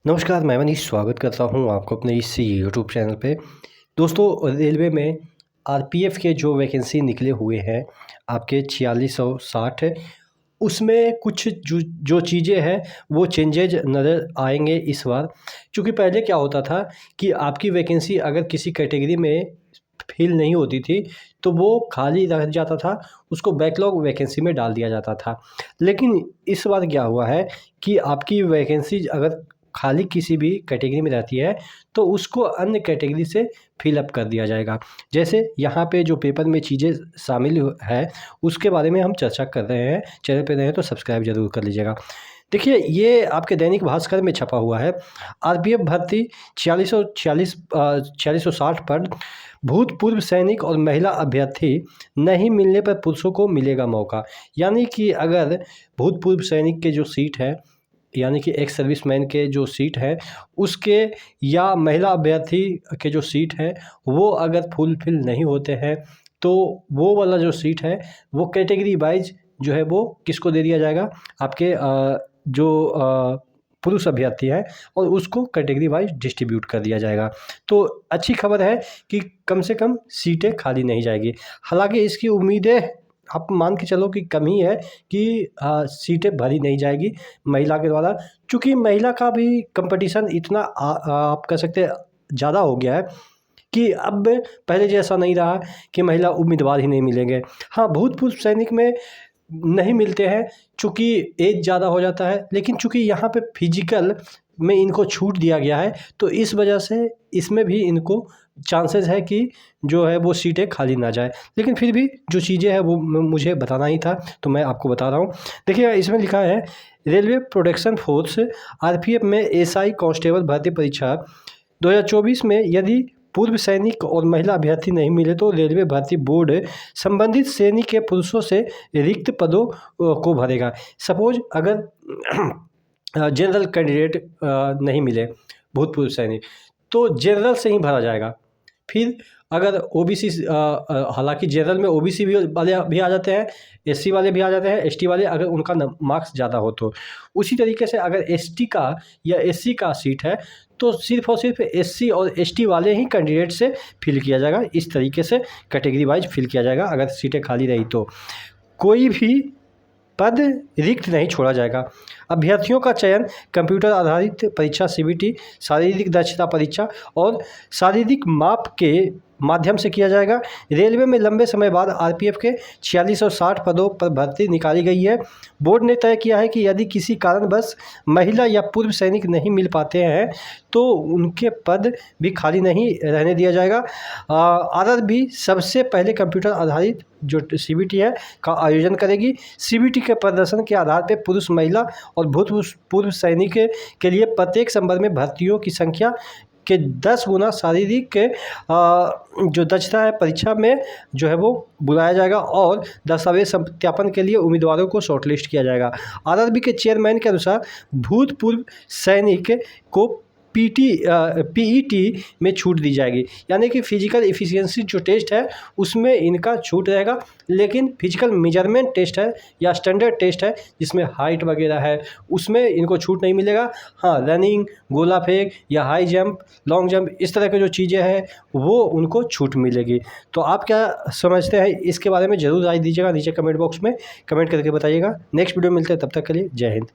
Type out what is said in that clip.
नमस्कार, मैं मनीष स्वागत करता हूं आपको अपने इस यूट्यूब चैनल पे। दोस्तों, रेलवे में आरपीएफ के जो वैकेंसी निकले हुए हैं आपके 4660, उसमें कुछ जो चीज़ें हैं वो चेंजेज नज़र आएंगे इस बार। क्योंकि पहले क्या होता था कि आपकी वैकेंसी अगर किसी कैटेगरी में फिल नहीं होती थी तो वो खाली रह जाता था, उसको बैकलॉग वैकेंसी में डाल दिया जाता था। लेकिन इस बार क्या हुआ है कि आपकी वैकेंसी अगर खाली किसी भी कैटेगरी में रहती है तो उसको अन्य कैटेगरी से फिल अप कर दिया जाएगा। जैसे यहाँ पे जो पेपर में चीज़ें शामिल है उसके बारे में हम चर्चा कर रहे हैं। चैनल पे नए हैं तो सब्सक्राइब जरूर कर लीजिएगा। देखिए, ये आपके दैनिक भास्कर में छपा हुआ है। आरपीएफ भर्ती 4660 पर भूतपूर्व सैनिक और महिला अभ्यर्थी नहीं मिलने पर पुरुषों को मिलेगा मौका। यानी कि अगर भूतपूर्व सैनिक के जो सीट है, यानी कि एक्स सर्विसमैन के जो सीट है उसके, या महिला अभ्यर्थी के जो सीट है वो अगर फुलफिल नहीं होते हैं तो वो वाला जो सीट है वो कैटेगरी वाइज जो है वो किसको दे दिया जाएगा, आपके जो पुरुष अभ्यर्थी है, और उसको कैटेगरी वाइज डिस्ट्रीब्यूट कर दिया जाएगा। तो अच्छी खबर है कि कम से कम सीटें खाली नहीं जाएगी। हालांकि इसकी उम्मीदें आप मान के चलो कि कम ही है कि सीटें भरी नहीं जाएगी महिला के द्वारा, क्योंकि महिला का भी कंपटीशन इतना आप कह सकते हैं ज़्यादा हो गया है कि अब पहले जैसा नहीं रहा कि महिला उम्मीदवार ही नहीं मिलेंगे। हाँ, भूतपूर्व सैनिक में नहीं मिलते हैं चूँकि एज ज़्यादा हो जाता है, लेकिन चूँकि यहाँ पे फिजिकल में इनको छूट दिया गया है तो इस वजह से इसमें भी इनको चांसेस है कि जो है वो सीटें खाली ना जाए। लेकिन फिर भी जो चीज़ें हैं वो मुझे बताना ही था तो मैं आपको बता रहा हूँ। देखिए, इसमें लिखा है रेलवे प्रोटेक्शन फोर्स आरपीएफ में एसआई कांस्टेबल भर्ती परीक्षा 2024 में यदि पूर्व सैनिक और महिला अभ्यर्थी नहीं मिले तो रेलवे भर्ती बोर्ड संबंधित श्रेणी के पुरुषों से रिक्त पदों को भरेगा। सपोज अगर जनरल कैंडिडेट नहीं मिले भूतपूर्व सैनिक तो जनरल से ही भरा जाएगा। फिर अगर ओबीसी, हालांकि जनरल में ओबीसी वाले भी आ जाते हैं, एससी वाले भी आ जाते हैं, एसटी वाले अगर उनका मार्क्स ज़्यादा हो तो। उसी तरीके से अगर एसटी का या एससी का सीट है तो सिर्फ और सिर्फ एससी और एसटी वाले ही कैंडिडेट से फिल किया जाएगा। इस तरीके से कैटेगरी वाइज फिल किया जाएगा। अगर सीटें खाली रही तो कोई भी पद रिक्त नहीं छोड़ा जाएगा। अभ्यर्थियों का चयन कंप्यूटर आधारित परीक्षा सीबीटी, शारीरिक दक्षता परीक्षा और शारीरिक माप के माध्यम से किया जाएगा। रेलवे में लंबे समय बाद आरपीएफ के 4660 पदों पर भर्ती निकाली गई है। बोर्ड ने तय किया है कि यदि किसी कारणवश महिला या पूर्व सैनिक नहीं मिल पाते हैं तो उनके पद भी खाली नहीं रहने दिया जाएगा। आरआरबी सबसे पहले कंप्यूटर आधारित जो सीबीटी है का आयोजन करेगी। सीबीटी के प्रदर्शन के आधार पर पुरुष, महिला और भूतपूर्व सैनिक के लिए प्रत्येक संवर्ग में भर्तियों की संख्या के 10 गुना शारीरिक जो दक्षता है परीक्षा में जो है वो बुलाया जाएगा और दस्तावेज सत्यापन के लिए उम्मीदवारों को शॉर्टलिस्ट किया जाएगा। आरआरबी के चेयरमैन के अनुसार भूतपूर्व सैनिक को पीईटी में छूट दी जाएगी, यानी कि फिजिकल एफिशिएंसी जो टेस्ट है उसमें इनका छूट रहेगा। लेकिन फिजिकल मेजरमेंट टेस्ट है या स्टैंडर्ड टेस्ट है जिसमें हाइट वगैरह है उसमें इनको छूट नहीं मिलेगा। हाँ, रनिंग, गोला फेंक या हाई जंप, लॉन्ग जंप, इस तरह की जो चीज़ें हैं वो उनको छूट मिलेगी। तो आप क्या समझते हैं इसके बारे में ज़रूर राय दीजिएगा, नीचे कमेंट बॉक्स में कमेंट करके बताइएगा। नेक्स्ट वीडियो मिलते हैं, तब तक के लिए जय हिंद।